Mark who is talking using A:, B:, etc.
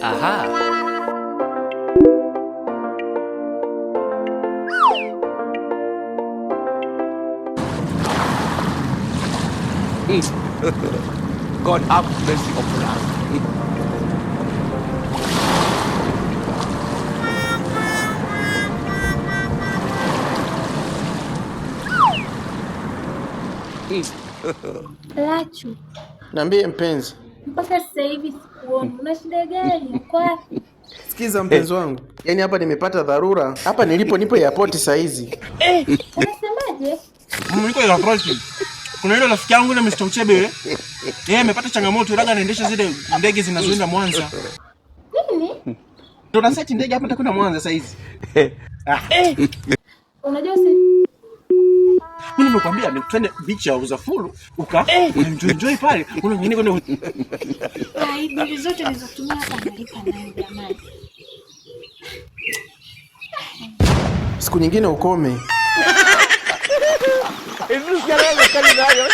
A: Aha.
B: God have mercy upon us.
C: Lachu,
D: Niambie mpenzi.
C: mpaka sasa hivi sikuoni. Una shida gani? Uko wapi?
D: Sikiza mpenzi wangu. Yaani hapa nimepata dharura. Hapa nilipo nipo airport saa hizi.
C: Unasemaje?
E: Niko airport. Kuna yule rafiki yangu na Mr. Uchebe. Yeye amepata changamoto, labda anaendesha zile ndege zinazoenda Mwanza.
C: Nini?
E: Tuna seti ndege hapa takwenda Mwanza saa hizi.
C: Unajua
E: Mimi nimekwambia ni twende beach ya Uzafulu, enjoy pale. Kuna nyingine kwenda
C: bili zote nilizotumia hapa nalipa nayo jamani.
D: Siku nyingine ukome.
B: Hivi sikia leo kali nayo.